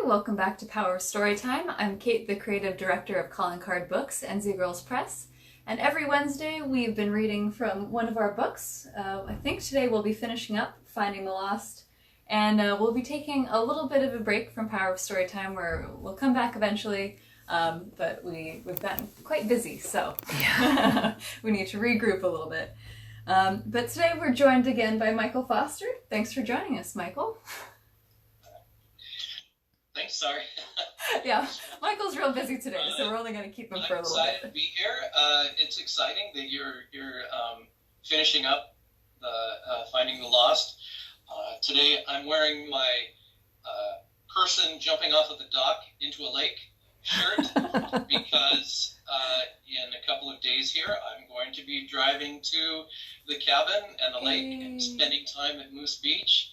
welcome back to Power of Storytime. I'm Kate, the creative director of Calling Card Books and Z Girls Press. And every Wednesday we've been reading from one of our books. I think today we'll be finishing up Finding the Lost. And we'll be taking a little bit of a break from Power of Storytime where we'll come back eventually. But we've gotten quite busy, so we need to regroup a little bit. But today we're joined again by Michael Foster. Thanks for joining us, Michael. Thanks, sorry. Yeah, Michael's real busy today, so we're only going to keep him for a little bit. I'm excited to be here. It's exciting that you're finishing up the Finding the Lost. Today I'm wearing my person jumping off of the dock into a lake shirt because in a couple of days here I'm going to be driving to the cabin and the lake and spending time at Moose Beach.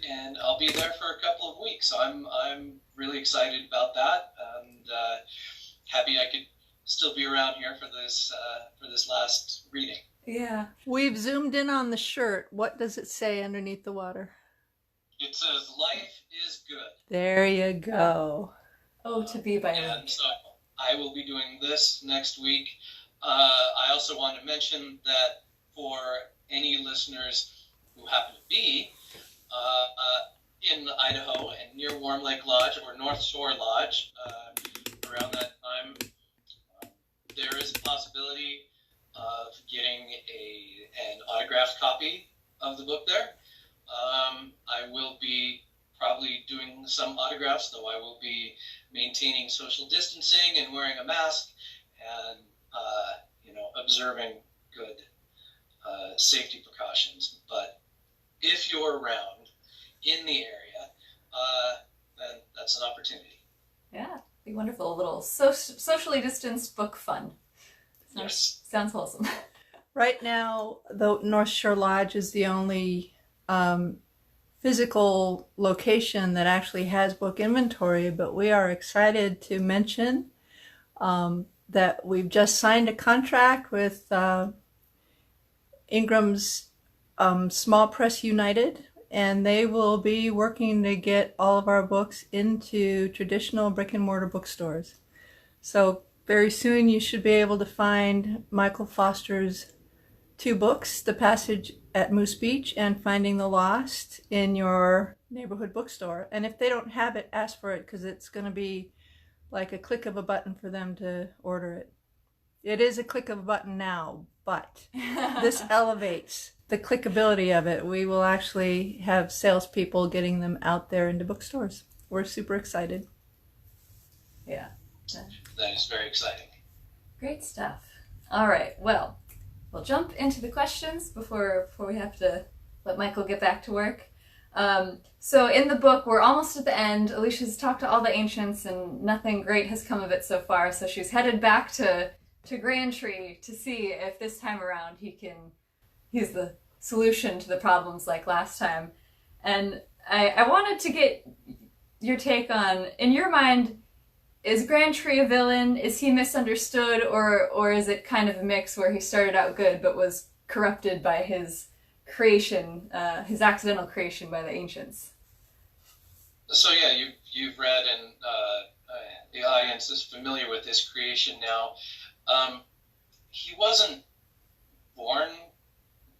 And I'll be there for a couple of weeks. So I'm really excited about that, and happy I could still be around here for this last reading. Yeah. We've zoomed in on the shirt. What does it say underneath the water? It says, "Life is good." There you go. Oh, to be by And so I will be doing this next week. I also want to mention that for any listeners who happen to be in Idaho and near Warm Lake Lodge or North Shore Lodge around that time, there is a possibility of getting an autographed copy of the book there. I will be probably doing some autographs, though I will be maintaining social distancing and wearing a mask and observing good safety precautions. But if you're around in the area, then that's an opportunity. Yeah, be wonderful. A little socially distanced book fun. Sounds wholesome. Right now, the North Shore Lodge is the only physical location that actually has book inventory, but we are excited to mention that we've just signed a contract with Ingram's Small Press United, and they will be working to get all of our books into traditional brick and mortar bookstores. So very soon you should be able to find Michael Foster's two books, The Passage at Moose Beach and Finding the Lost, in your neighborhood bookstore. And if they don't have it, ask for it, because it's going to be like a click of a button for them to order it. It is a click of a button now, but this elevates the clickability of it. We will actually have salespeople getting them out there into bookstores. We're super excited. Yeah. That is very exciting. Great stuff. All right, well, we'll jump into the questions before we have to let Michael get back to work. So in the book, we're almost at the end. Alicia's talked to all the ancients and nothing great has come of it so far, so she's headed back to Grandtree to see if this time around he's the solution to the problems like last time. And I wanted to get your take on, in your mind, is Grandtree a villain? Is he misunderstood, or is it kind of a mix where he started out good but was corrupted by his creation, his accidental creation by the ancients? So yeah, you've read, and the audience is familiar with this creation now. He wasn't born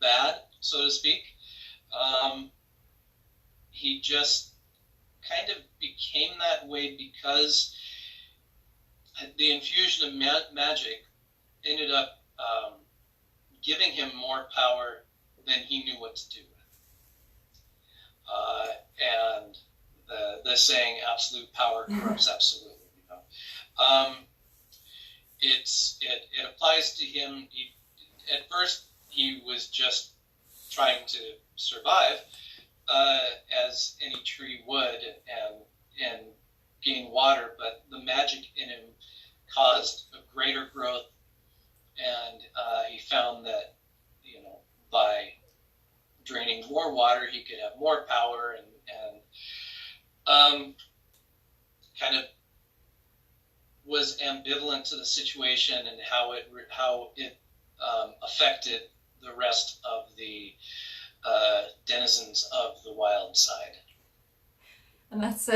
bad, so to speak. He just kind of became that way because the infusion of magic ended up giving him more power than he knew what to do with. And the saying, absolute power corrupts absolutely. It applies to him. At first, he was just trying to survive, as any tree would, and gain water. But the magic in him caused a greater growth, and he found that by draining more water, he could have more power, and kind of was ambivalent to the situation and how it affected the rest of the denizens of the wild side. And that's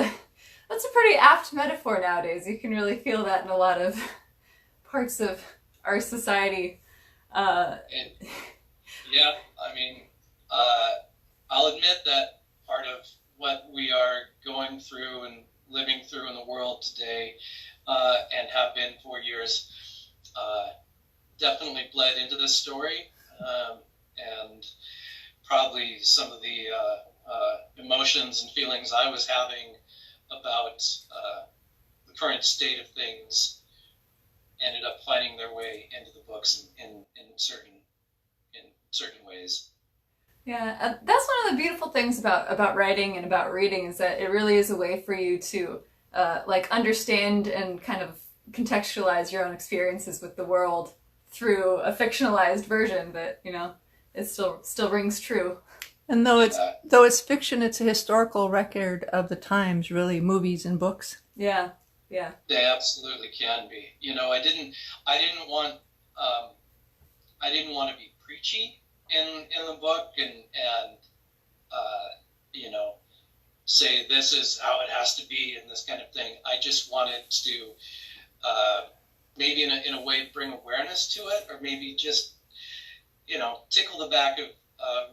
That's a pretty apt metaphor nowadays. You can really feel that in a lot of parts of our society. Yeah, I mean, I'll admit that part of what we are going through and living through in the world today, and have been for years, definitely bled into this story, and probably some of the emotions and feelings I was having about the current state of things ended up finding their way into the books in certain ways. Yeah, that's one of the beautiful things about writing and about reading is that it really is a way for you to like understand and kind of contextualize your own experiences with the world through a fictionalized version that, you know, it still rings true. And though it's fiction, it's a historical record of the times, really, movies and books. Yeah, yeah. They absolutely can be. You know, I didn't want to be preachy in the book and you know, say this is how it has to be and this kind of thing. I just wanted to maybe in a way bring awareness to it, or maybe just, you know, tickle the back of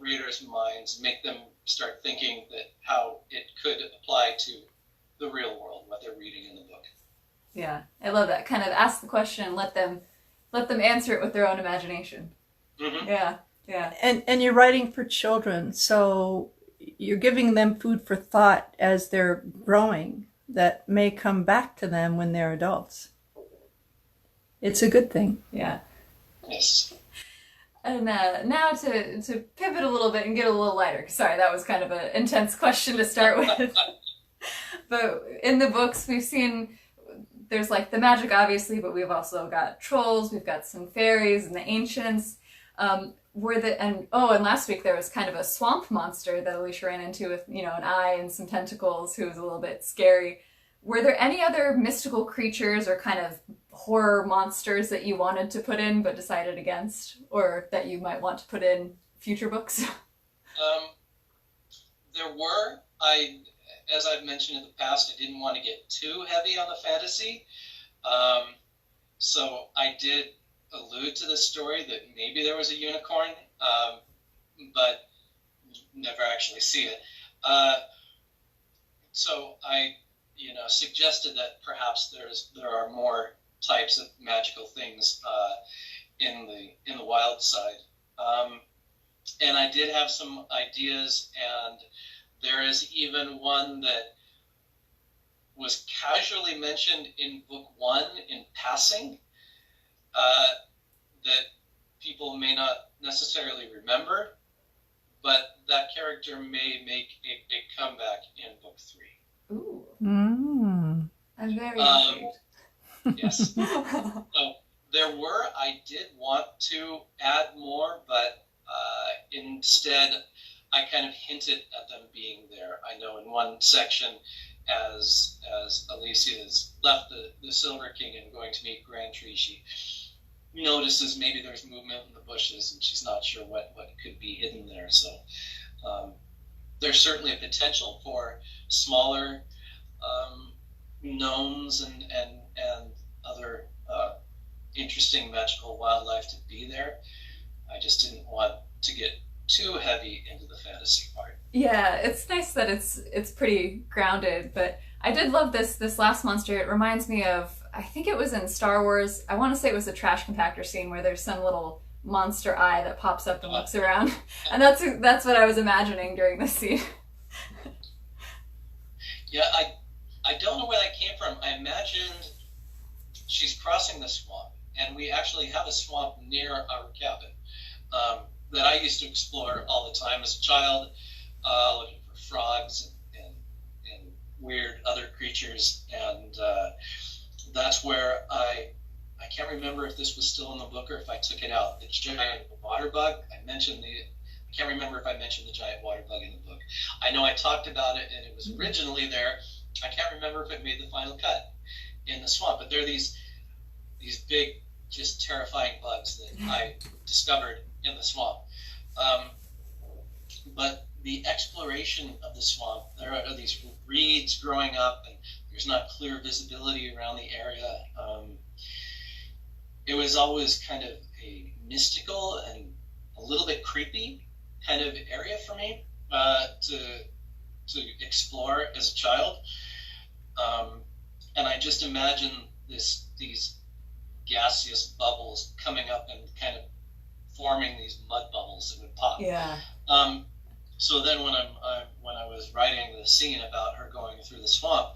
readers' minds, make them start thinking that how it could apply to the real world, what they're reading in the book. Yeah, I love that. Kind of ask the question and let them answer it with their own imagination. Mm-hmm. Yeah, yeah. And you're writing for children, so you're giving them food for thought as they're growing that may come back to them when they're adults. It's a good thing. Yeah. Yes. And now to pivot a little bit and get a little lighter. Sorry, that was kind of an intense question to start with. But in the books, we've seen there's like the magic, obviously, but we've also got trolls, we've got some fairies and the ancients. And last week there was kind of a swamp monster that Alicia ran into with, you know, an eye and some tentacles who was a little bit scary. Were there any other mystical creatures or kind of horror monsters that you wanted to put in but decided against, or that you might want to put in future books? There were. As I've mentioned in the past, I didn't want to get too heavy on the fantasy. So I did allude to the story that maybe there was a unicorn, but never actually see it. So I, you know, suggested that perhaps there are more types of magical things in the wild side. And I did have some ideas, and there is even one that was casually mentioned in book 1 in passing, that people may not necessarily remember, but that character may make a big comeback in book 3. Ooh. Mm. I'm very intrigued. Yes. So I did want to add more, but instead I kind of hinted at them being there. I know in one section, as Alicia has left the Silver King and going to meet Grand Tree, she notices maybe there's movement in the bushes and she's not sure what could be hidden there. So there's certainly a potential for smaller gnomes and other interesting magical wildlife to be there. I just didn't want to get too heavy into the fantasy part. Yeah, it's nice that it's pretty grounded, but I did love this last monster. It reminds me of, I think it was in Star Wars. I want to say it was a trash compactor scene where there's some little monster eye that pops up and looks around, and that's what I was imagining during this scene. Yeah, I don't know where that came from. I imagined she's crossing the swamp, and we actually have a swamp near our cabin that I used to explore all the time as a child, looking for frogs and weird other creatures, and that's where I can't remember if this was still in the book or if I took it out. The giant water bug. I can't remember if I mentioned the giant water bug in the book. I know I talked about it and it was originally there. I can't remember if it made the final cut in the swamp, but there are these big, just terrifying bugs that I discovered in the swamp. But the exploration of the swamp, there are these reeds growing up and there's not clear visibility around the area. It was always kind of a mystical and a little bit creepy kind of area for me to explore as a child. And I just imagine these gaseous bubbles coming up and kind of forming these mud bubbles that would pop. Yeah. So then when I was writing the scene about her going through the swamp,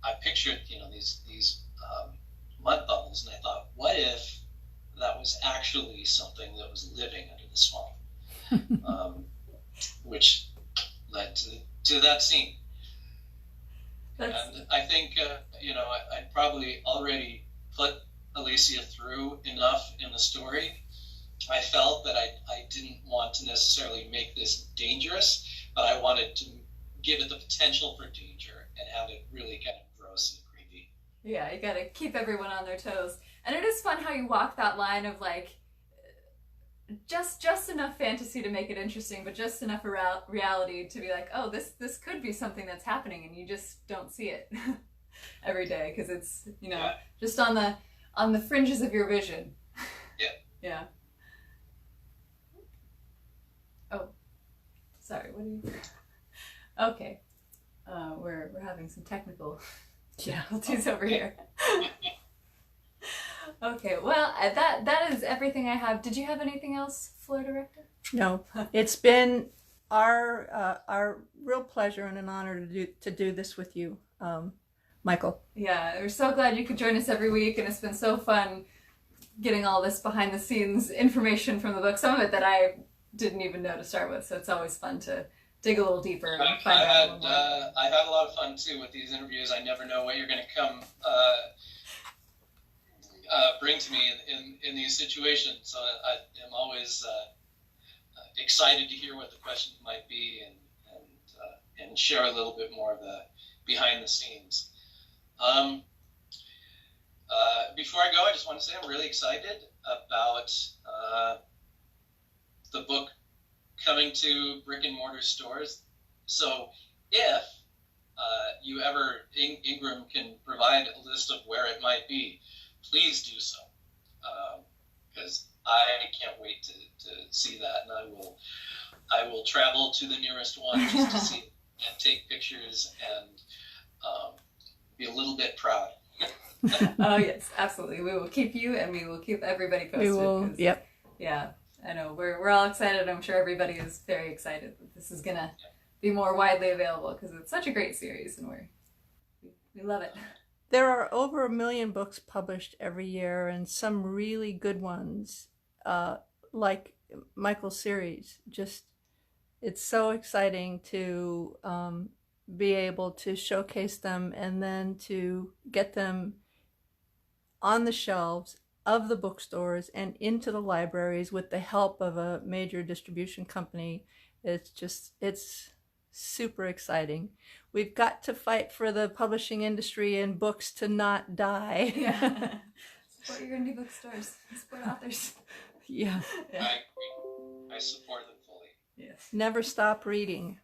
I pictured, these mud bubbles, and I thought, what if that was actually something that was living under the swamp, which led to that scene. And I think, I'd probably already put Alicia through enough in the story. I felt that I didn't want to necessarily make this dangerous, but I wanted to give it the potential for danger and have it really kind of gross and creepy. Yeah, you gotta keep everyone on their toes. And it is fun how you walk that line of like, just enough fantasy to make it interesting, but just enough reality to be like, oh, this could be something that's happening, and you just don't see it every day because it's just on the fringes of your vision. Yeah. Yeah. Oh, sorry. What are you? Okay, we're having some technical difficulties over here. Okay, well, that is everything I have. Did you have anything else, Floor Director? No, it's been our real pleasure and an honor to do this with you, Michael. Yeah, we're so glad you could join us every week, and it's been so fun getting all this behind the scenes information from the book. Some of it that I didn't even know to start with, so it's always fun to dig a little deeper and find out a little more. I've had a lot of fun too with these interviews. I never know what you're going to come bring to me in these situations. So I am always excited to hear what the questions might be and share a little bit more of the behind the scenes. Before I go, I just want to say I'm really excited about the book coming to brick and mortar stores. So if you ever, Ingram can provide a list of where it might be, please do so, because I can't wait to see that, and I will travel to the nearest one just to see it and take pictures and be a little bit proud. Oh yes, absolutely. We will keep you, and we will keep everybody posted. We will. Yep. Yeah, I know we're all excited. I'm sure everybody is very excited that this is gonna be more widely available because it's such a great series, and we love it. There are over 1 million books published every year, and some really good ones, like Michael's series. Just, it's so exciting to be able to showcase them and then to get them on the shelves of the bookstores and into the libraries with the help of a major distribution company. It's super exciting. We've got to fight for the publishing industry and books to not die. Yeah. Support your indie bookstores. Support authors. Yeah. I agree. I support them fully. Yes. Never stop reading.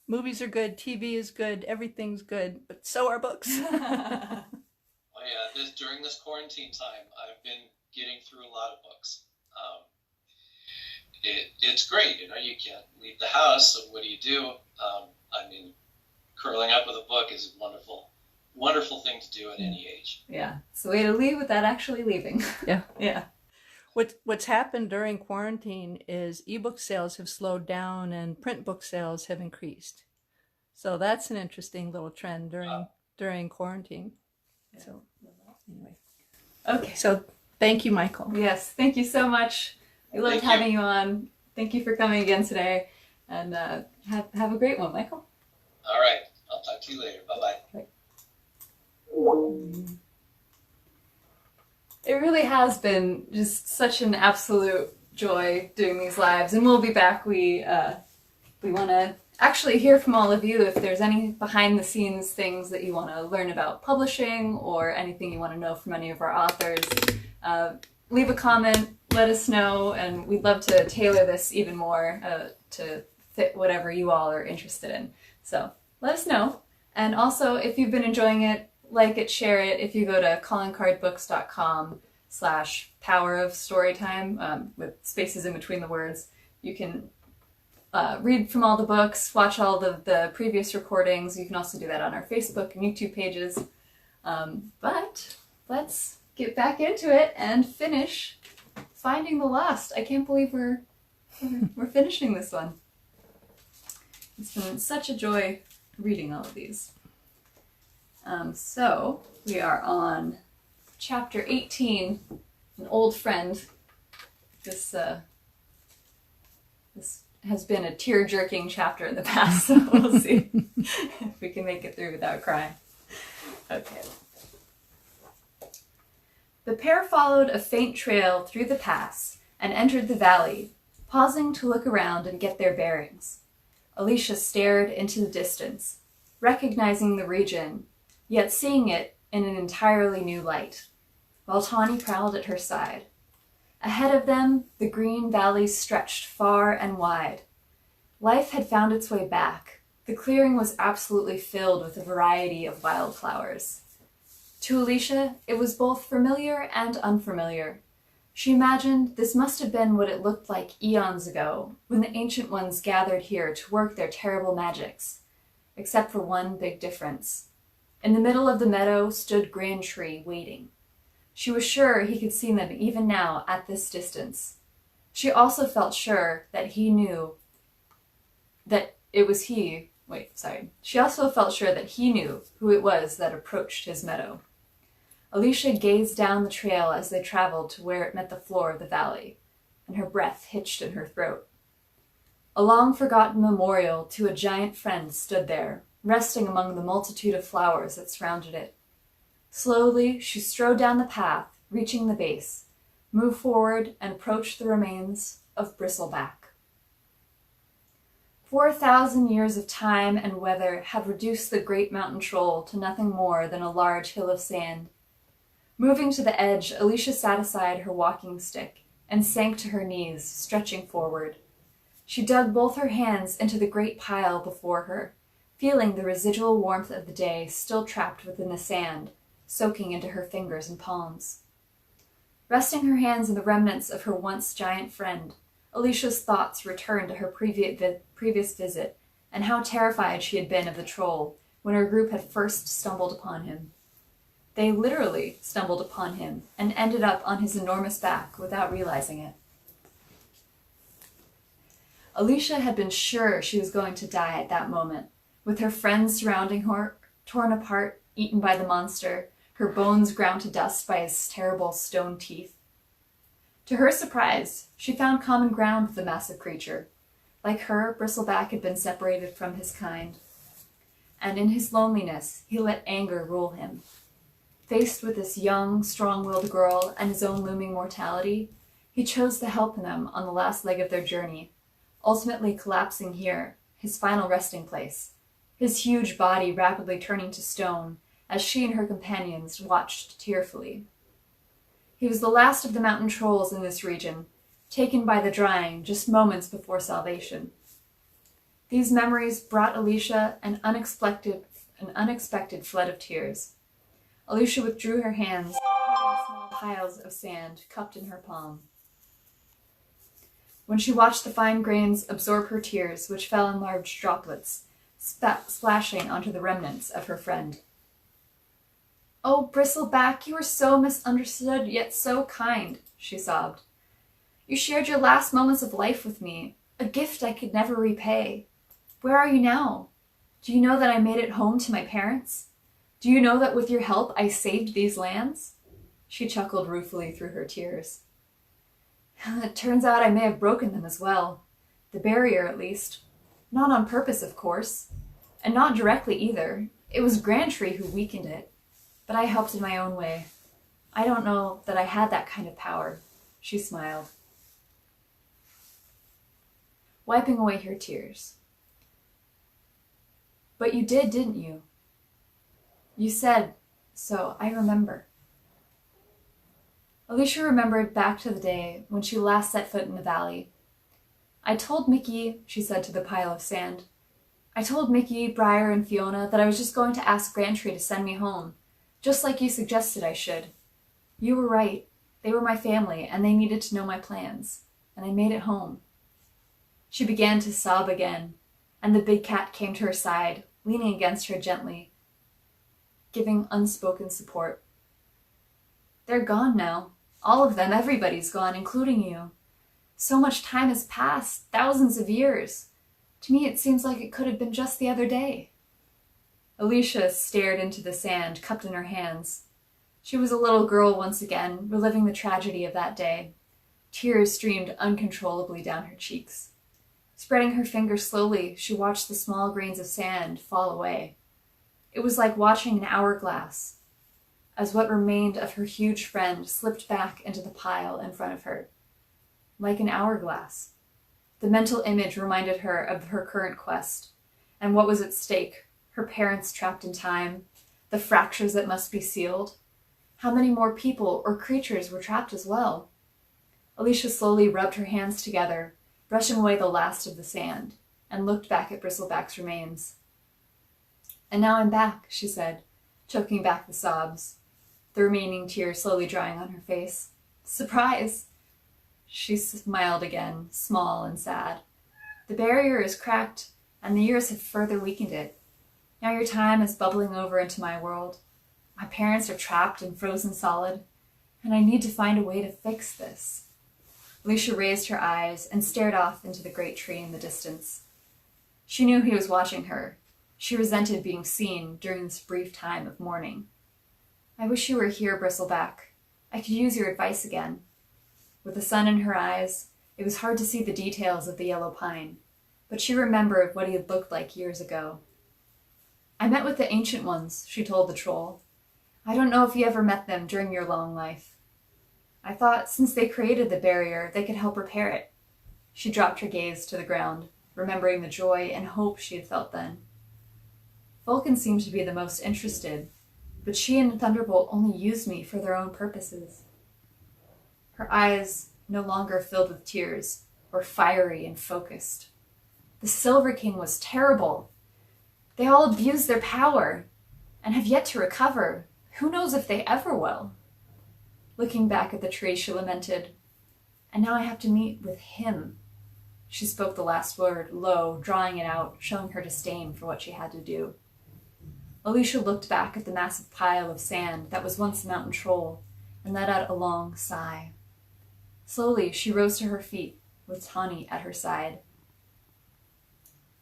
Movies are good, TV is good, everything's good, but so are books. Oh yeah, during this quarantine time, I've been getting through a lot of books. It's great, you can't leave the house, so what do? Curling up with a book is a wonderful thing to do at any age. Yeah, it's the way to leave without actually leaving. Yeah. Yeah. What's happened during quarantine is ebook sales have slowed down and print book sales have increased. So that's an interesting little trend during quarantine. Yeah. So anyway. Okay. So thank you, Michael. Yes, thank you so much. We loved having you on. Thank you for coming again today, and have a great one, Michael. All right, I'll talk to you later. Bye-bye. Bye. It really has been just such an absolute joy doing these lives, and we'll be back. We want to actually hear from all of you if there's any behind the scenes things that you want to learn about publishing or anything you want to know from any of our authors. Leave a comment, let us know, and we'd love to tailor this even more to fit whatever you all are interested in. So let us know, And also, if you've been enjoying it, like it, share it. If you go to callincardbooks.com/power of storytime, with spaces in between the words, you can read from all the books, watch all the previous recordings. You can also do that on our Facebook and YouTube pages. But let's get back into it and finish Finding the Lost. I can't believe we're finishing this one. It's been such a joy reading all of these. So we are on chapter 18, An Old Friend. This has been a tear-jerking chapter in the past, so we'll see if we can make it through without crying. Okay. The pair followed a faint trail through the pass and entered the valley, pausing to look around and get their bearings. Alicia stared into the distance, recognizing the region, yet seeing it in an entirely new light, while Tawny prowled at her side. Ahead of them, the green valley stretched far and wide. Life had found its way back. The clearing was absolutely filled with a variety of wildflowers. To Alicia, it was both familiar and unfamiliar. She imagined this must have been what it looked like eons ago, when the Ancient Ones gathered here to work their terrible magics. Except for one big difference. In the middle of the meadow stood Grand Tree, waiting. She was sure he could see them even now at this distance. She also felt sure that he knew that it was he. She also felt sure that he knew who it was that approached his meadow. Alicia gazed down the trail as they traveled to where it met the floor of the valley, and her breath hitched in her throat. A long-forgotten memorial to a giant friend stood there, resting among the multitude of flowers that surrounded it. Slowly, she strode down the path, reaching the base, moved forward, and approached the remains of Bristleback. 4,000 years of time and weather had reduced the great mountain troll to nothing more than a large hill of sand. Moving to the edge, Alicia sat aside her walking stick and sank to her knees, stretching forward. She dug both her hands into the great pile before her, feeling the residual warmth of the day still trapped within the sand, soaking into her fingers and palms. Resting her hands in the remnants of her once giant friend, Alicia's thoughts returned to her previous visit and how terrified she had been of the troll when her group had first stumbled upon him. They literally stumbled upon him and ended up on his enormous back without realizing it. Alicia had been sure she was going to die at that moment, with her friends surrounding her, torn apart, eaten by the monster, her bones ground to dust by his terrible stone teeth. To her surprise, she found common ground with the massive creature. Like her, Bristleback had been separated from his kind. And in his loneliness, he let anger rule him. Faced with this young, strong-willed girl and his own looming mortality, he chose to help them on the last leg of their journey, ultimately collapsing here, his final resting place, his huge body rapidly turning to stone as she and her companions watched tearfully. He was the last of the mountain trolls in this region, taken by the drying just moments before salvation. These memories brought Alicia an unexpected flood of tears. Alicia withdrew her hands, holding small piles of sand cupped in her palm. When she watched the fine grains absorb her tears, which fell in large droplets, splashing onto the remnants of her friend. "Oh, Bristleback, you were so misunderstood, yet so kind," she sobbed. "You shared your last moments of life with me, a gift I could never repay. Where are you now? Do you know that I made it home to my parents? Do you know that with your help I saved these lands?" She chuckled ruefully through her tears. "It turns out I may have broken them as well. The barrier, at least. Not on purpose, of course. And not directly either. It was Grand Tree who weakened it. But I helped in my own way. I don't know that I had that kind of power." She smiled, wiping away her tears. "But you did, didn't you? You said so, I remember." Alicia remembered back to the day when she last set foot in the valley. "I told Mickey," she said to the pile of sand, I told Mickey, Briar, and Fiona that I was just going to ask Grantry to send me home, just like you suggested I should. You were right. They were my family, and they needed to know my plans, and I made it home." She began to sob again, and the big cat came to her side, leaning against her gently, giving unspoken support. "They're gone now. All of them, everybody's gone, including you. So much time has passed, thousands of years. To me, it seems like it could have been just the other day." Alicia stared into the sand, cupped in her hands. She was a little girl once again, reliving the tragedy of that day. Tears streamed uncontrollably down her cheeks. Spreading her fingers slowly, she watched the small grains of sand fall away. It was like watching an hourglass, as what remained of her huge friend slipped back into the pile in front of her. Like an hourglass. The mental image reminded her of her current quest, and what was at stake: her parents trapped in time, the fractures that must be sealed. How many more people or creatures were trapped as well? Alicia slowly rubbed her hands together, brushing away the last of the sand, and looked back at Bristleback's remains. "And now I'm back," she said, choking back the sobs, the remaining tears slowly drying on her face. "Surprise!" She smiled again, small and sad. "The barrier is cracked, and the years have further weakened it. Now your time is bubbling over into my world. My parents are trapped and frozen solid, and I need to find a way to fix this." Alicia raised her eyes and stared off into the great tree in the distance. She knew he was watching her. She resented being seen during this brief time of mourning. "I wish you were here, Bristleback. I could use your advice again." With the sun in her eyes, it was hard to see the details of the yellow pine, but she remembered what he had looked like years ago. "I met with the Ancient Ones," she told the troll. "I don't know if you ever met them during your long life. I thought since they created the barrier, they could help repair it." She dropped her gaze to the ground, remembering the joy and hope she had felt then. "Vulcan seemed to be the most interested, but she and Thunderbolt only used me for their own purposes." Her eyes, no longer filled with tears, were fiery and focused. "The Silver King was terrible. They all abused their power, and have yet to recover. Who knows if they ever will?" Looking back at the tree, she lamented, "And now I have to meet with him." She spoke the last word, low, drawing it out, showing her disdain for what she had to do. Alicia looked back at the massive pile of sand that was once Mountain Troll, and let out a long sigh. Slowly, she rose to her feet, with Tawny at her side.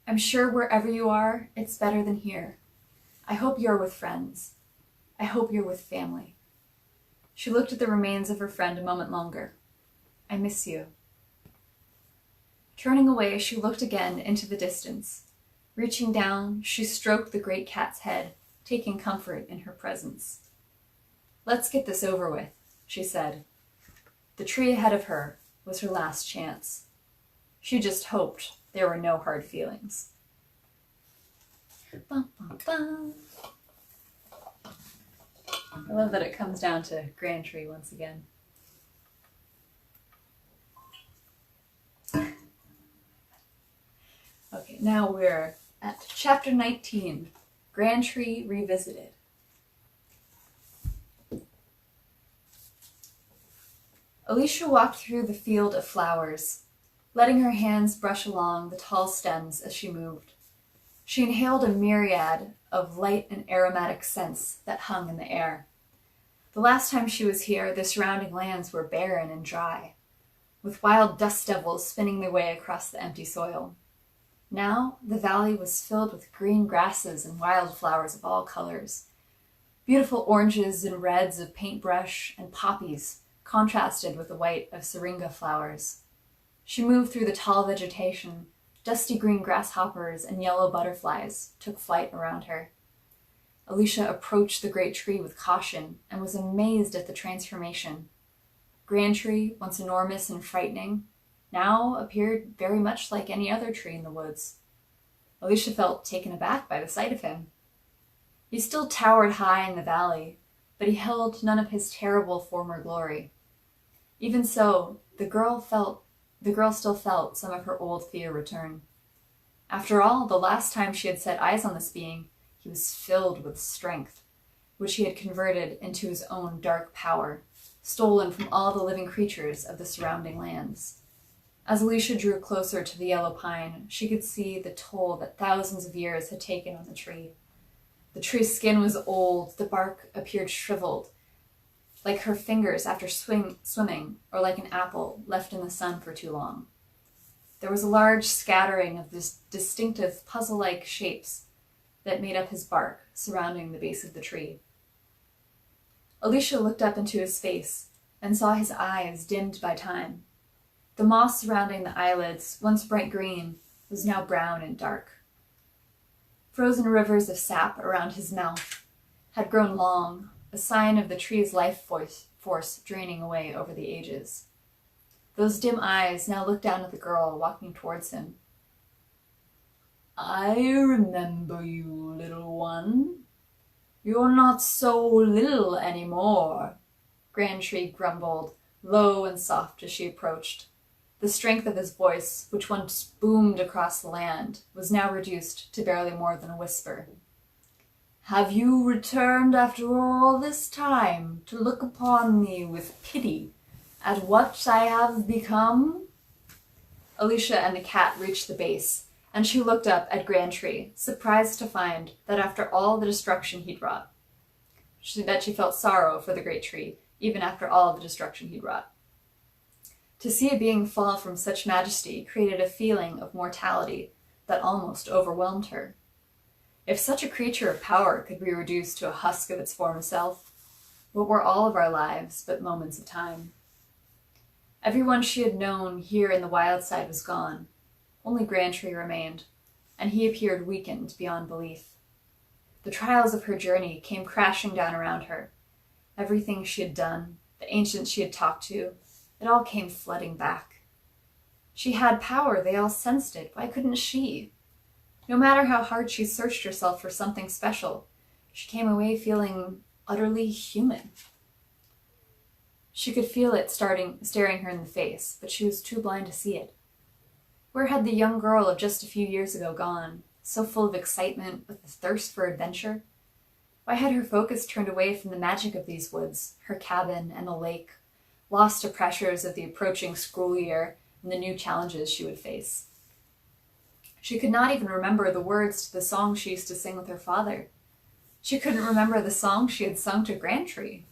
"I'm sure wherever you are, it's better than here. I hope you're with friends. I hope you're with family." She looked at the remains of her friend a moment longer. "I miss you." Turning away, she looked again into the distance. Reaching down, she stroked the great cat's head, taking comfort in her presence. "Let's get this over with," she said. The tree ahead of her was her last chance. She just hoped there were no hard feelings. Bum, bum, bum. I love that it comes down to Grantry once again. Okay, now we're at chapter 19, Grantry Revisited. Alicia walked through the field of flowers, letting her hands brush along the tall stems as she moved. She inhaled a myriad of light and aromatic scents that hung in the air. The last time she was here, the surrounding lands were barren and dry, with wild dust devils spinning their way across the empty soil. Now the valley was filled with green grasses and wildflowers of all colors. Beautiful oranges and reds of paintbrush and poppies contrasted with the white of syringa flowers. She moved through the tall vegetation. Dusty green grasshoppers and yellow butterflies took flight around her. Alicia approached the great tree with caution and was amazed at the transformation. Grantry, once enormous and frightening, now appeared very much like any other tree in the woods. Alicia felt taken aback by the sight of him. He still towered high in the valley, but he held none of his terrible former glory. Even so, the girl still felt some of her old fear return. After all, the last time she had set eyes on this being, he was filled with strength, which he had converted into his own dark power, stolen from all the living creatures of the surrounding lands. As Alicia drew closer to the yellow pine, she could see the toll that thousands of years had taken on the tree. The tree's skin was old, the bark appeared shriveled, like her fingers after swimming, or like an apple left in the sun for too long. There was a large scattering of this distinctive puzzle-like shapes that made up his bark surrounding the base of the tree. Alicia looked up into his face and saw his eyes dimmed by time. The moss surrounding the eyelids, once bright green, was now brown and dark. Frozen rivers of sap around his mouth had grown long, a sign of the tree's life force draining away over the ages. Those dim eyes now looked down at the girl walking towards him. "I remember you, little one. You're not so little anymore," Grantree grumbled, low and soft as she approached. The strength of his voice, which once boomed across the land, was now reduced to barely more than a whisper. "Have you returned after all this time to look upon me with pity at what I have become?" Alicia and the cat reached the base, and she looked up at Grantree, surprised to find that after all the destruction he'd wrought, she felt sorrow for the great tree, even after all the destruction he'd wrought. To see a being fall from such majesty created a feeling of mortality that almost overwhelmed her. If such a creature of power could be reduced to a husk of its former self, what were all of our lives but moments of time? Everyone she had known here in the wild side was gone. Only Grantree remained, and he appeared weakened beyond belief. The trials of her journey came crashing down around her. Everything she had done, the ancients she had talked to, it all came flooding back. She had power, they all sensed it. Why couldn't she? No matter how hard she searched herself for something special, she came away feeling utterly human. She could feel it staring her in the face, but she was too blind to see it. Where had the young girl of just a few years ago gone, so full of excitement, with a thirst for adventure? Why had her focus turned away from the magic of these woods, her cabin and the lake, lost to pressures of the approaching school year and the new challenges she would face? She could not even remember the words to the song she used to sing with her father. She couldn't remember the song she had sung to Grantree.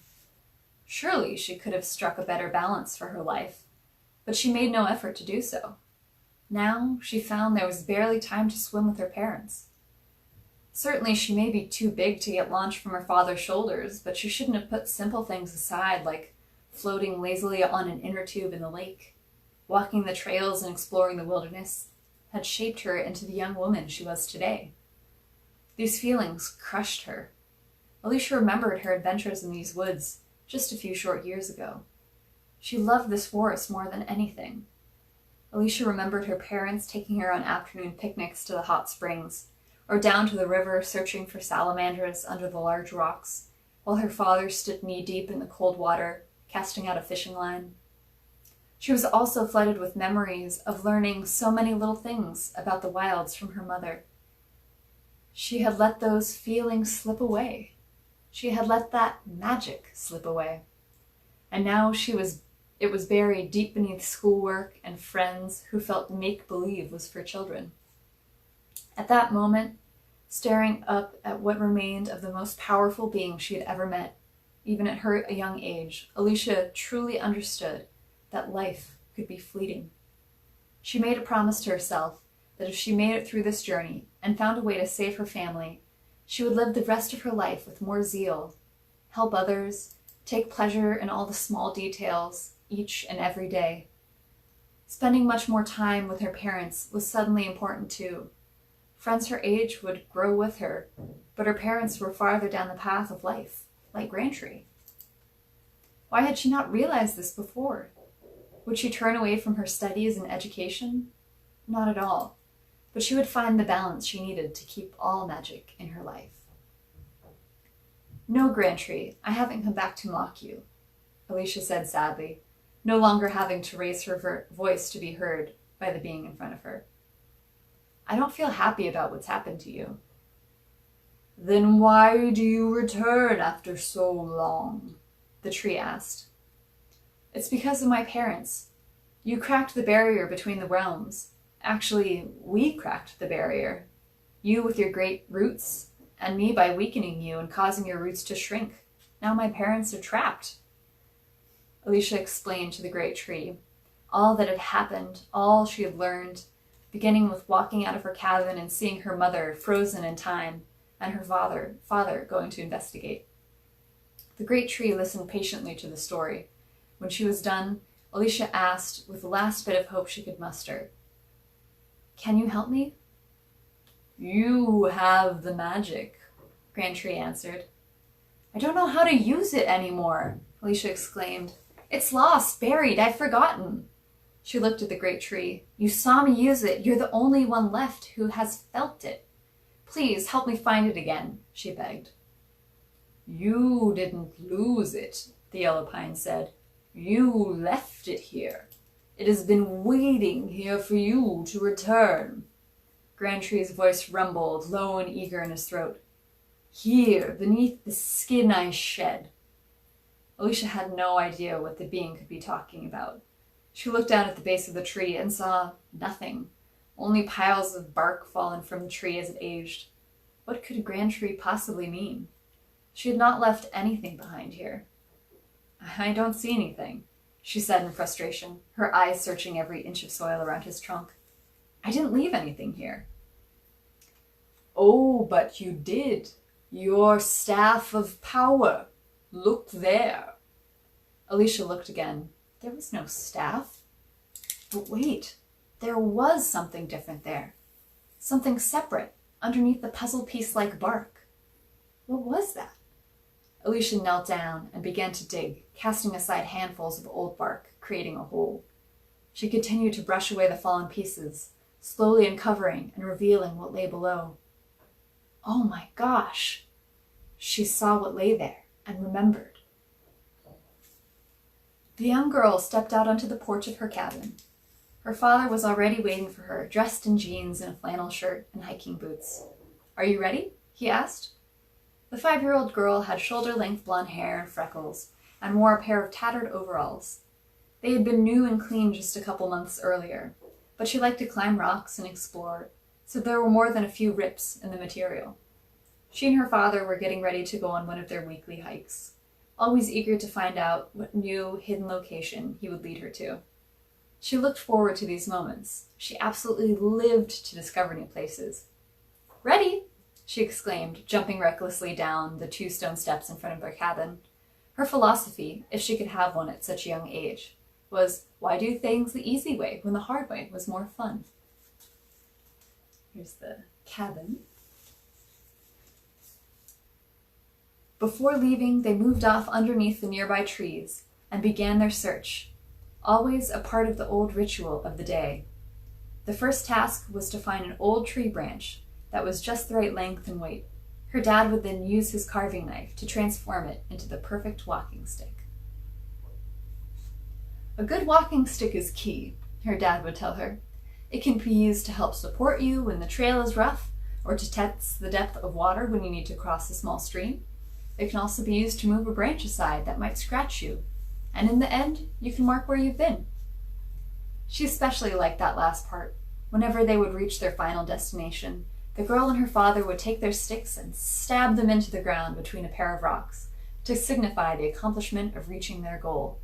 Surely she could have struck a better balance for her life, but she made no effort to do so. Now she found there was barely time to swim with her parents. Certainly she may be too big to get launched from her father's shoulders, but she shouldn't have put simple things aside like floating lazily on an inner tube in the lake. Walking the trails and exploring the wilderness had shaped her into the young woman she was today. These feelings crushed her. Alicia remembered her adventures in these woods just a few short years ago. She loved this forest more than anything. Alicia remembered her parents taking her on afternoon picnics to the hot springs, or down to the river searching for salamanders under the large rocks, while her father stood knee-deep in the cold water, casting out a fishing line. She was also flooded with memories of learning so many little things about the wilds from her mother. She had let those feelings slip away. She had let that magic slip away. And now it was buried deep beneath schoolwork and friends who felt make-believe was for children. At that moment, staring up at what remained of the most powerful being she had ever met, even at her young age, Alicia truly understood that life could be fleeting. She made a promise to herself that if she made it through this journey and found a way to save her family, she would live the rest of her life with more zeal, help others, take pleasure in all the small details each and every day. Spending much more time with her parents was suddenly important too. Friends her age would grow with her, but her parents were farther down the path of life, like Grantree. Why had she not realized this before? Would she turn away from her studies and education? Not at all, but she would find the balance she needed to keep all magic in her life. "No, Grantree, I haven't come back to mock you," Alicia said sadly, no longer having to raise her voice to be heard by the being in front of her. I don't feel happy about what's happened to you." "Then why do you return after so long?" the tree asked. "It's because of my parents. You cracked the barrier between the realms. Actually, we cracked the barrier. You with your great roots, and me by weakening you and causing your roots to shrink. Now my parents are trapped." Alicia explained to the great tree all that had happened, all she had learned, beginning with walking out of her cabin and seeing her mother frozen in time, and her father going to investigate. The great tree listened patiently to the story. When she was done, Alicia asked, with the last bit of hope she could muster, "Can you help me?" "You have the magic," Grand Tree answered. "I don't know how to use it anymore," Alicia exclaimed. "It's lost, buried, I've forgotten." She looked at the great tree. "You saw me use it. You're the only one left who has felt it. Please help me find it again," she begged. "You didn't lose it," the yellow pine said. "You left it here. It has been waiting here for you to return." Grand Tree's voice rumbled, low and eager in his throat. "Here, beneath the skin I shed." Alicia had no idea what the being could be talking about. She looked down at the base of the tree and saw nothing, only piles of bark fallen from the tree as it aged. What could a Grand Tree possibly mean? She had not left anything behind here. "I don't see anything," she said in frustration, her eyes searching every inch of soil around his trunk. "I didn't leave anything here." "Oh, but you did. Your staff of power. Look there." Alicia looked again. There was no staff. But wait, there was something different there. Something separate, underneath the puzzle piece-like bark. What was that? Alicia knelt down and began to dig, casting aside handfuls of old bark, creating a hole. She continued to brush away the fallen pieces, slowly uncovering and revealing what lay below. Oh my gosh! She saw what lay there and remembered. The young girl stepped out onto the porch of her cabin. Her father was already waiting for her, dressed in jeans and a flannel shirt and hiking boots. "Are you ready?" he asked. The 5-year-old girl had shoulder-length blonde hair and freckles, and wore a pair of tattered overalls. They had been new and clean just a couple months earlier, but she liked to climb rocks and explore, so there were more than a few rips in the material. She and her father were getting ready to go on one of their weekly hikes, always eager to find out what new, hidden location he would lead her to. She looked forward to these moments. She absolutely lived to discover new places. "Ready!" she exclaimed, jumping recklessly down the 2 stone steps in front of their cabin. Her philosophy, if she could have one at such a young age, was, why do things the easy way when the hard way was more fun? Here's the cabin. Before leaving, they moved off underneath the nearby trees and began their search, always a part of the old ritual of the day. The first task was to find an old tree branch that was just the right length and weight. Her dad would then use his carving knife to transform it into the perfect walking stick. "A good walking stick is key," her dad would tell her. "It can be used to help support you when the trail is rough, or to test the depth of water when you need to cross a small stream. It can also be used to move a branch aside that might scratch you, and in the end, you can mark where you've been." She especially liked that last part. Whenever they would reach their final destination, the girl and her father would take their sticks and stab them into the ground between a pair of rocks to signify the accomplishment of reaching their goal.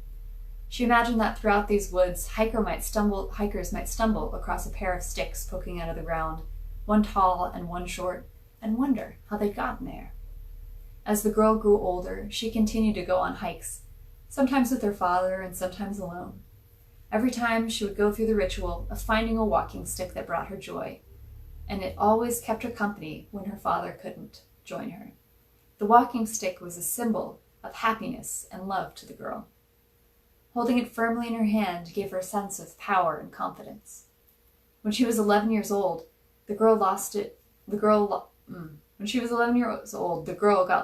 She imagined that throughout these woods, hikers might stumble across a pair of sticks poking out of the ground, one tall and one short, and wonder how they'd gotten there. As the girl grew older, she continued to go on hikes, sometimes with her father and sometimes alone. Every time she would go through the ritual of finding a walking stick that brought her joy, and it always kept her company when her father couldn't join her. The walking stick was a symbol of happiness and love to the girl. Holding it firmly in her hand gave her a sense of power and confidence. When she was 11 years old, the girl got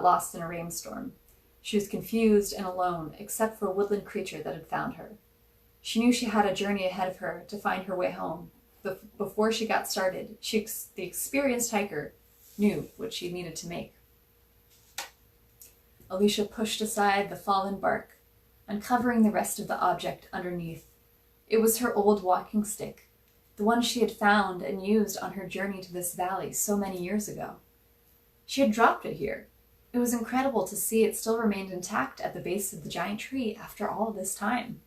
lost in a rainstorm. She was confused and alone, except for a woodland creature that had found her. She knew she had a journey ahead of her to find her way home, before she got started, the experienced hiker knew what she needed to make. Alicia pushed aside the fallen bark, uncovering the rest of the object underneath. It was her old walking stick, the one she had found and used on her journey to this valley so many years ago. She had dropped it here. It was incredible to see it still remained intact at the base of the giant tree after all this time.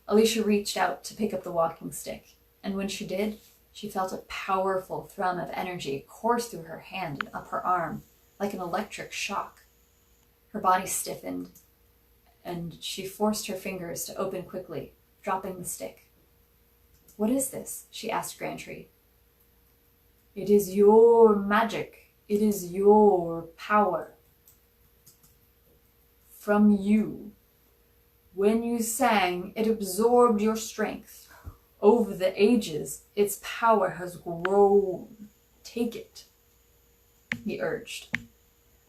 Alicia reached out to pick up the walking stick, and when she did, she felt a powerful thrum of energy course through her hand and up her arm, like an electric shock. Her body stiffened, and she forced her fingers to open quickly, dropping the stick. "What is this?" she asked Grantree. "It is your magic. It is your power. From you. When you sang, it absorbed your strength. Over the ages, its power has grown. Take it," he urged.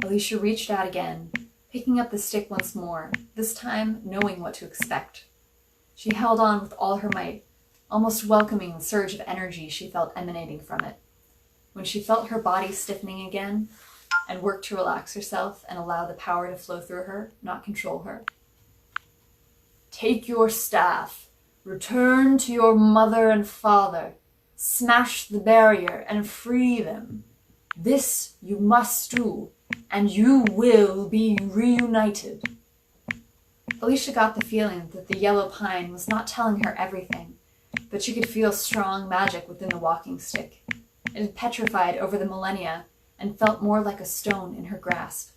Alicia reached out again, picking up the stick once more, this time knowing what to expect. She held on with all her might, almost welcoming the surge of energy she felt emanating from it. When she felt her body stiffening again, and worked to relax herself and allow the power to flow through her, not control her. "Take your staff, return to your mother and father, smash the barrier and free them. This you must do, and you will be reunited." Alicia got the feeling that the yellow pine was not telling her everything, but she could feel strong magic within the walking stick. It had petrified over the millennia and felt more like a stone in her grasp.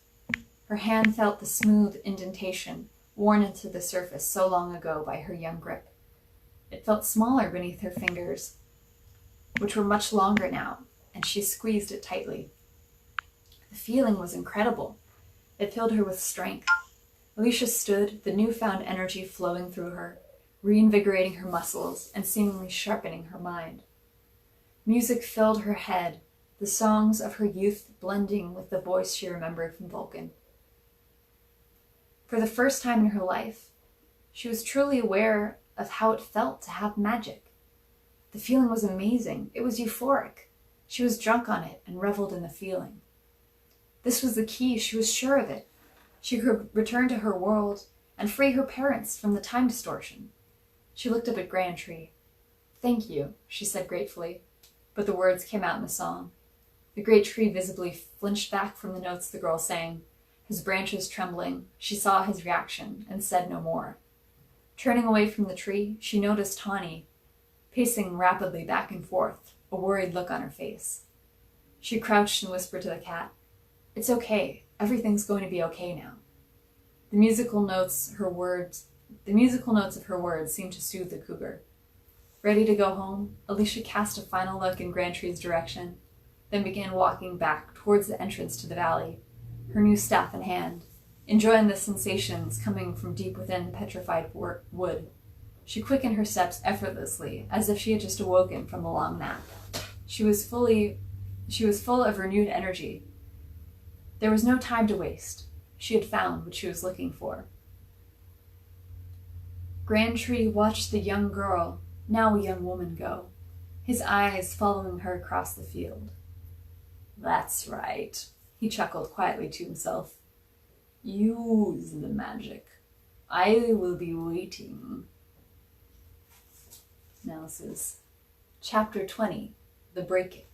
Her hand felt the smooth indentation worn into the surface so long ago by her young grip. It felt smaller beneath her fingers, which were much longer now, and she squeezed it tightly. The feeling was incredible. It filled her with strength. Alicia stood, the newfound energy flowing through her, reinvigorating her muscles and seemingly sharpening her mind. Music filled her head, the songs of her youth blending with the voice she remembered from Vulcan. For the first time in her life, she was truly aware of how it felt to have magic. The feeling was amazing. It was euphoric. She was drunk on it and reveled in the feeling. This was the key. She was sure of it. She could return to her world and free her parents from the time distortion. She looked up at Grantree. "Thank you," she said gratefully, but the words came out in the song. The great tree visibly flinched back from the notes the girl sang. His branches trembling, she saw his reaction and said no more. Turning away from the tree, she noticed Tawny, pacing rapidly back and forth, a worried look on her face. She crouched and whispered to the cat, "It's okay. Everything's going to be okay now." The musical notes of her words seemed to soothe the cougar. Ready to go home, Alicia cast a final look in Grantree's direction, then began walking back towards the entrance to the valley, her new staff in hand, enjoying the sensations coming from deep within the petrified wood. She quickened her steps effortlessly, as if she had just awoken from a long nap. She was full of renewed energy. There was no time to waste. She had found what she was looking for. Grantree watched the young girl, now a young woman, go, his eyes following her across the field. "That's right," he chuckled quietly to himself. "Use the magic. I will be waiting." Now this is Chapter 20, The Breaking.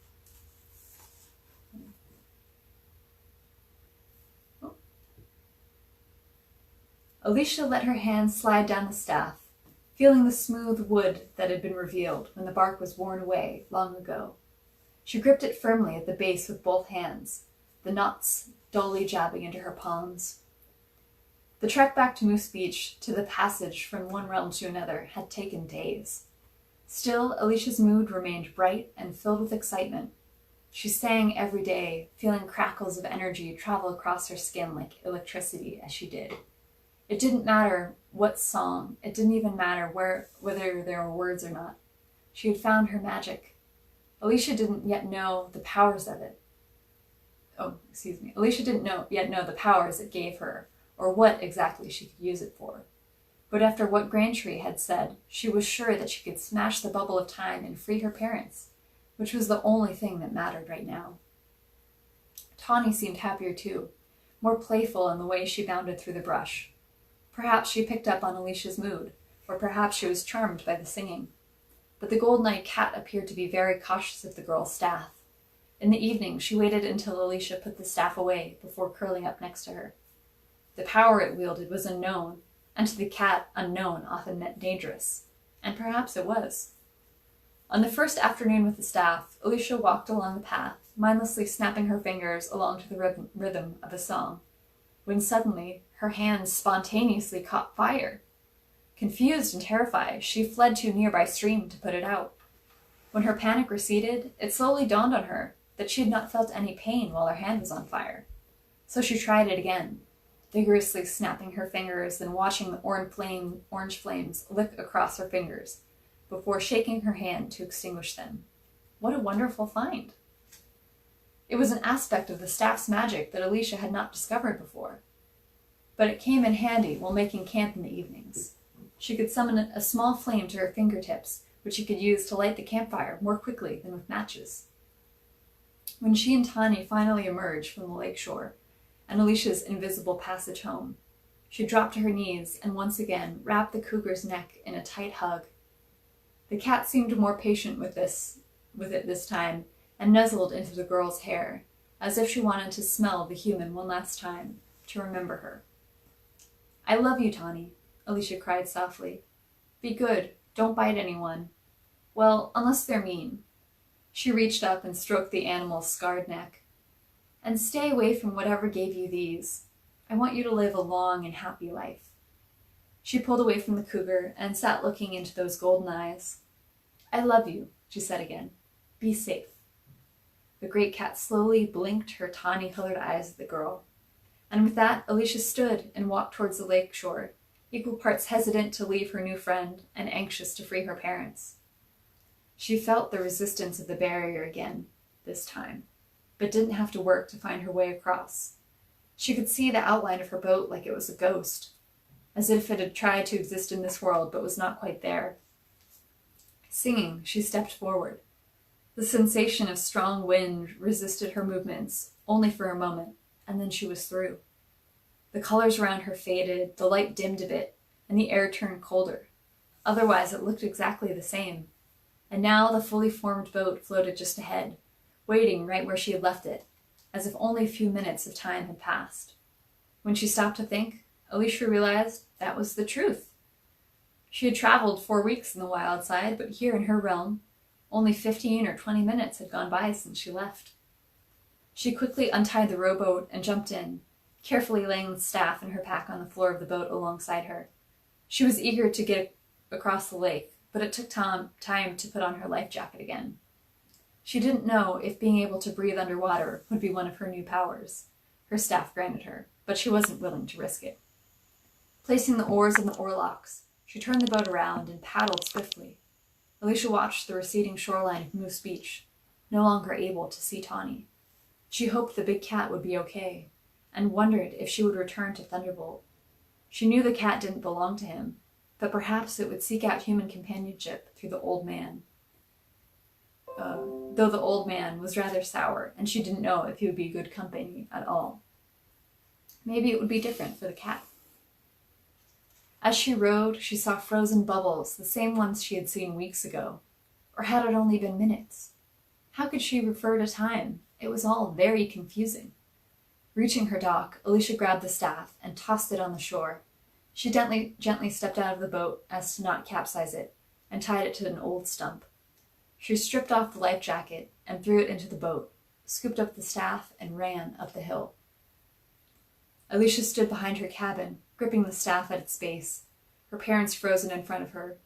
Alicia let her hand slide down the staff, feeling the smooth wood that had been revealed when the bark was worn away long ago. She gripped it firmly at the base with both hands, the knots dully jabbing into her palms. The trek back to Moose Beach, to the passage from one realm to another, had taken days. Still, Alicia's mood remained bright and filled with excitement. She sang every day, feeling crackles of energy travel across her skin like electricity as she did. It didn't matter what song, it didn't even matter whether there were words or not. She had found her magic. Alicia didn't yet know the powers of it. Alicia didn't yet know the powers it gave her, or what exactly she could use it for. But after what Grantree had said, she was sure that she could smash the bubble of time and free her parents, which was the only thing that mattered right now. Tawny seemed happier too, more playful in the way she bounded through the brush. Perhaps she picked up on Alicia's mood, or perhaps she was charmed by the singing. But the Gold-Eyed Cat appeared to be very cautious of the girl's staff. In the evening, she waited until Alicia put the staff away before curling up next to her. The power it wielded was unknown, and to the cat, unknown often meant dangerous. And perhaps it was. On the first afternoon with the staff, Alicia walked along the path, mindlessly snapping her fingers along to the rhythm of a song, when suddenly her hands spontaneously caught fire. Confused and terrified, she fled to a nearby stream to put it out. When her panic receded, it slowly dawned on her that she had not felt any pain while her hand was on fire. So she tried it again, vigorously snapping her fingers, then watching the orange flames lick across her fingers, before shaking her hand to extinguish them. What a wonderful find! It was an aspect of the staff's magic that Alicia had not discovered before. But it came in handy while making camp in the evenings. She could summon a small flame to her fingertips, which she could use to light the campfire more quickly than with matches. When she and Tawny finally emerged from the lakeshore, and Alicia's invisible passage home, she dropped to her knees and once again wrapped the cougar's neck in a tight hug. The cat seemed more patient with it this time, and nuzzled into the girl's hair, as if she wanted to smell the human one last time, to remember her. "I love you, Tawny," Alicia cried softly. "Be good, don't bite anyone. Well, unless they're mean." She reached up and stroked the animal's scarred neck. "And stay away from whatever gave you these. I want you to live a long and happy life." She pulled away from the cougar and sat looking into those golden eyes. "I love you," she said again. "Be safe." The great cat slowly blinked her tawny-colored eyes at the girl. And with that, Alicia stood and walked towards the lake shore, equal parts hesitant to leave her new friend and anxious to free her parents. She felt the resistance of the barrier again, this time, but didn't have to work to find her way across. She could see the outline of her boat like it was a ghost, as if it had tried to exist in this world but was not quite there. Singing, she stepped forward. The sensation of strong wind resisted her movements, only for a moment, and then she was through. The colors around her faded, the light dimmed a bit, and the air turned colder. Otherwise, it looked exactly the same. And now the fully formed boat floated just ahead, waiting right where she had left it, as if only a few minutes of time had passed. When she stopped to think, Alicia realized that was the truth. She had traveled 4 weeks in the wild side, but here in her realm, only 15 or 20 minutes had gone by since she left. She quickly untied the rowboat and jumped in, carefully laying the staff and her pack on the floor of the boat alongside her. She was eager to get across the lake, but it took time to put on her life jacket again. She didn't know if being able to breathe underwater would be one of her new powers. Her staff granted her, but she wasn't willing to risk it. Placing the oars in the oarlocks, she turned the boat around and paddled swiftly. Alicia watched the receding shoreline of Moose Beach, no longer able to see Tawny. She hoped the big cat would be okay, and wondered if she would return to Thunderbolt. She knew the cat didn't belong to him, but perhaps it would seek out human companionship through the old man. Though the old man was rather sour, and she didn't know if he would be good company at all. Maybe it would be different for the cat. As she rowed, she saw frozen bubbles, the same ones she had seen weeks ago. Or had it only been minutes? How could she refer to time? It was all very confusing. Reaching her dock, Alicia grabbed the staff and tossed it on the shore. She gently stepped out of the boat as to not capsize it, and tied it to an old stump. She stripped off the life jacket and threw it into the boat, scooped up the staff, and ran up the hill. Alicia stood behind her cabin, gripping the staff at its base, her parents frozen in front of her.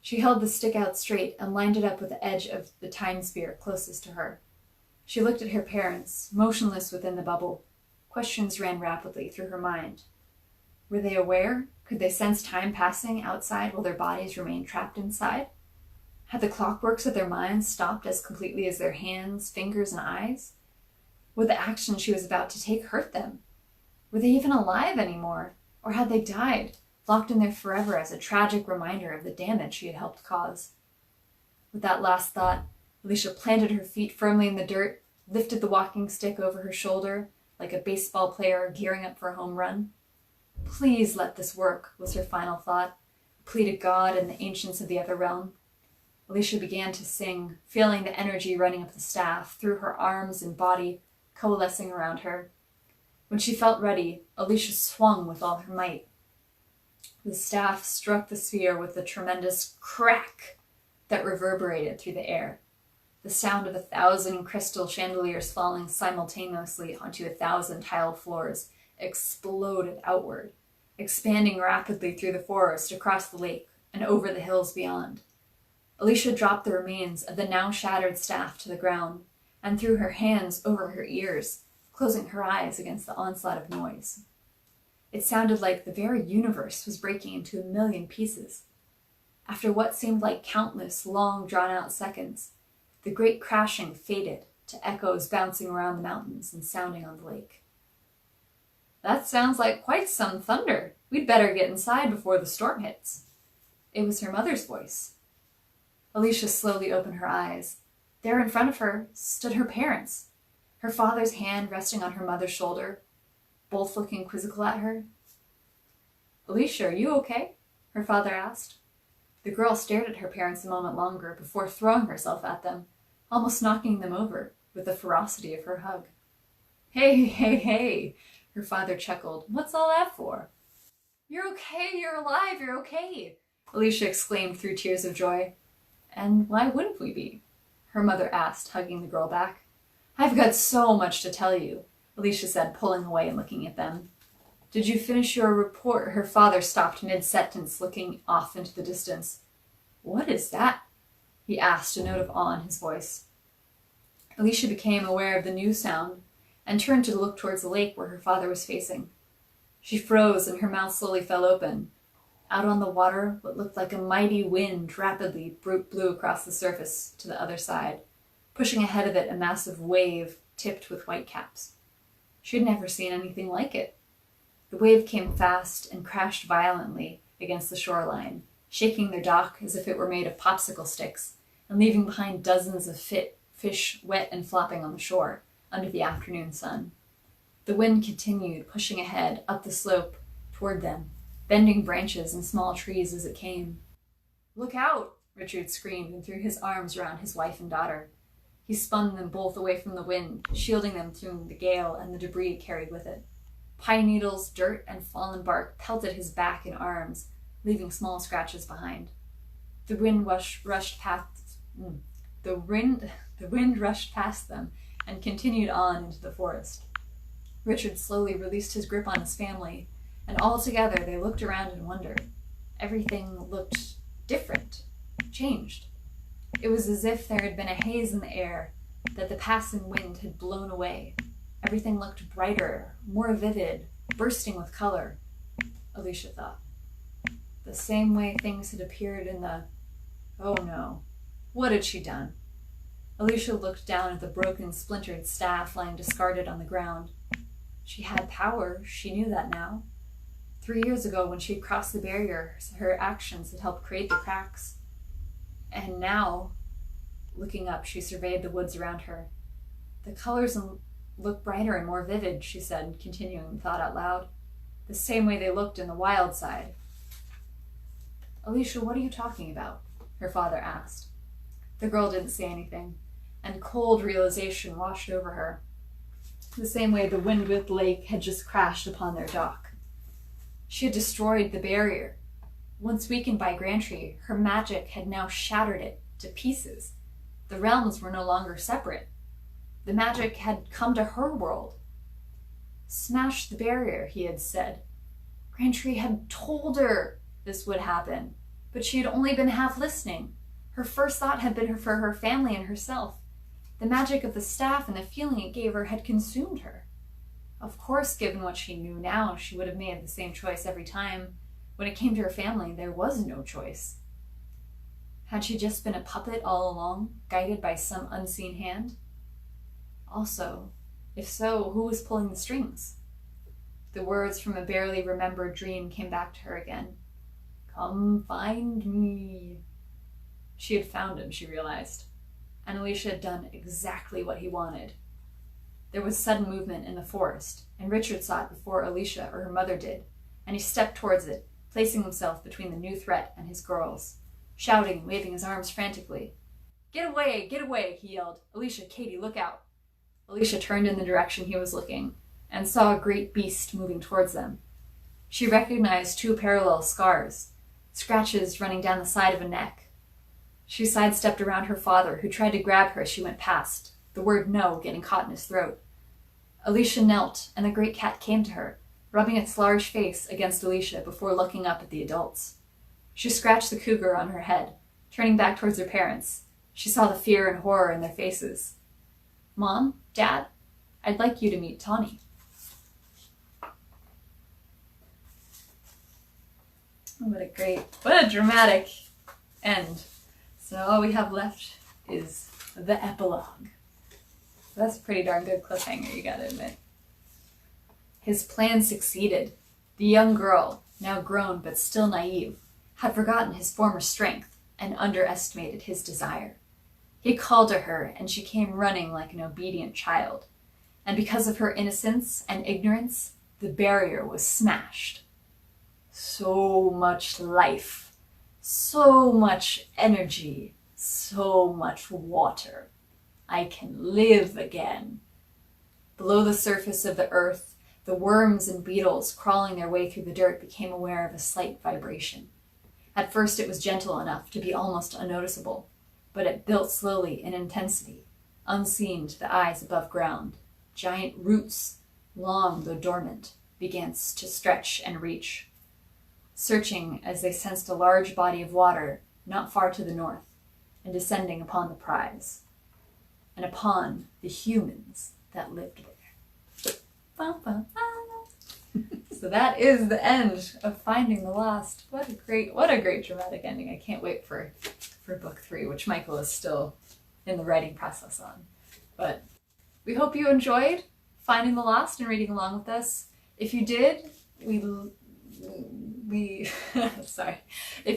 She held the stick out straight and lined it up with the edge of the time spear closest to her. She looked at her parents, motionless within the bubble. Questions ran rapidly through her mind. Were they aware? Could they sense time passing outside while their bodies remained trapped inside? Had the clockworks of their minds stopped as completely as their hands, fingers, and eyes? Would the action she was about to take hurt them? Were they even alive anymore? Or had they died, locked in there forever as a tragic reminder of the damage she had helped cause. With that last thought, Alicia planted her feet firmly in the dirt, lifted the walking stick over her shoulder like a baseball player gearing up for a home run. Please let this work, was her final thought, a plea to God and the ancients of the other realm. Alicia began to sing, feeling the energy running up the staff, through her arms and body, coalescing around her. When she felt ready, Alicia swung with all her might. The staff struck the sphere with a tremendous crack that reverberated through the air. The sound of 1,000 crystal chandeliers falling simultaneously onto 1,000 tiled floors exploded outward, expanding rapidly through the forest, across the lake, and over the hills beyond. Alicia dropped the remains of the now shattered staff to the ground and threw her hands over her ears, closing her eyes against the onslaught of noise. It sounded like the very universe was breaking into 1,000,000 pieces. After what seemed like countless long, drawn-out seconds, the great crashing faded to echoes bouncing around the mountains and sounding on the lake. "That sounds like quite some thunder. We'd better get inside before the storm hits." It was her mother's voice. Alicia slowly opened her eyes. There in front of her stood her parents, her father's hand resting on her mother's shoulder, both looking quizzical at her. "Alicia, are you okay?" her father asked. The girl stared at her parents a moment longer before throwing herself at them, almost knocking them over with the ferocity of her hug. "Hey, hey, hey," her father chuckled. "What's all that for?" "You're okay, you're alive, you're okay," Alicia exclaimed through tears of joy. "And why wouldn't we be?" her mother asked, hugging the girl back. "I've got so much to tell you," Alicia said, pulling away and looking at them. "Did you finish your report?" Her father stopped mid-sentence, looking off into the distance. "What is that?" he asked, a note of awe in his voice. Alicia became aware of the new sound and turned to look towards the lake where her father was facing. She froze and her mouth slowly fell open. Out on the water, what looked like a mighty wind rapidly blew across the surface to the other side, pushing ahead of it a massive wave tipped with whitecaps. She had never seen anything like it. The wave came fast and crashed violently against the shoreline, shaking their dock as if it were made of popsicle sticks, and leaving behind dozens of fish wet and flopping on the shore under the afternoon sun. The wind continued, pushing ahead up the slope toward them, bending branches and small trees as it came. "Look out!" Richard screamed and threw his arms around his wife and daughter. He spun them both away from the wind, shielding them from the gale and the debris it carried with it. Pine needles, dirt, and fallen bark pelted his back and arms, leaving small scratches behind. The wind rushed past them and continued on into the forest. Richard slowly released his grip on his family, and all together they looked around in wonder. Everything looked different, changed. It was as if there had been a haze in the air that the passing wind had blown away. Everything looked brighter, more vivid, bursting with color, Alicia thought. The same way things had appeared in the... Oh no, what had she done? Alicia looked down at the broken, splintered staff lying discarded on the ground. She had power, she knew that now. 3 years ago, when she had crossed the barrier, her actions had helped create the cracks. And now, looking up, she surveyed the woods around her. The colors look brighter and more vivid, she said, continuing the thought out loud. The same way they looked in the wild side. "Alicia, what are you talking about?" her father asked. The girl didn't say anything, and cold realization washed over her, the same way the wind-whipped lake had just crashed upon their dock. She had destroyed the barrier. Once weakened by Grantry, her magic had now shattered it to pieces. The realms were no longer separate. The magic had come to her world. Smash the barrier, he had said. Grantry had told her this would happen, but she had only been half listening. Her first thought had been for her family and herself. The magic of the staff and the feeling it gave her had consumed her. Of course, given what she knew now, she would have made the same choice every time. When it came to her family, there was no choice. Had she just been a puppet all along, guided by some unseen hand? Also, if so, who was pulling the strings? The words from a barely remembered dream came back to her again. Come find me. She had found him, she realized, and Alicia had done exactly what he wanted. There was sudden movement in the forest, and Richard saw it before Alicia or her mother did, and he stepped towards it, placing himself between the new threat and his girls, shouting and waving his arms frantically. Get away, he yelled. Alicia, Katie, look out. Alicia turned in the direction he was looking, and saw a great beast moving towards them. She recognized 2 parallel scars, scratches running down the side of a neck. She sidestepped around her father, who tried to grab her as she went past, the word no getting caught in his throat. Alicia knelt, and the great cat came to her, rubbing its large face against Alicia before looking up at the adults. She scratched the cougar on her head, turning back towards her parents. She saw the fear and horror in their faces. Mom, Dad, I'd like you to meet Tawny. What a dramatic end. So all we have left is the epilogue. That's a pretty darn good cliffhanger, you gotta admit. His plan succeeded. The young girl, now grown but still naive, had forgotten his former strength and underestimated his desire. He called to her, and she came running like an obedient child. And because of her innocence and ignorance, the barrier was smashed. So much life, so much energy, so much water. I can live again. Below the surface of the earth, the worms and beetles crawling their way through the dirt became aware of a slight vibration. At first it was gentle enough to be almost unnoticeable, but it built slowly in intensity, unseen to the eyes above ground. Giant roots, long though dormant, began to stretch and reach, searching as they sensed a large body of water not far to the north, and descending upon the prize, and upon the humans that lived there. Bum, bum, bum. So that is the end of Finding the Lost. What a great dramatic ending. I can't wait for book 3, which Michael is still in the writing process on. But we hope you enjoyed Finding the Lost and reading along with us. If you did, if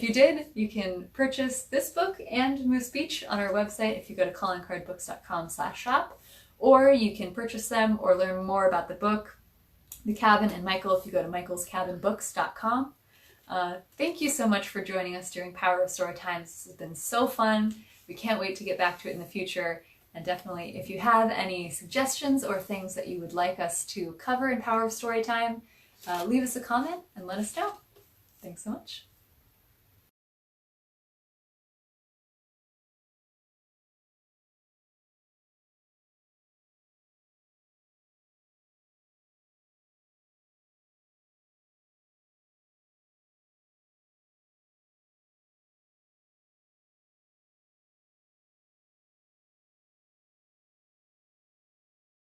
you did, you can purchase this book and Moose Beach on our website if you go to callandcardbooks.com/shop, or you can purchase them or learn more about the book, The Cabin, and Michael if you go to michaelscabinbooks.com. Thank you so much for joining us during Power of Storytime. This has been so fun. We can't wait to get back to it in the future. And definitely, if you have any suggestions or things that you would like us to cover in Power of Storytime, leave us a comment and let us know. Thanks so much.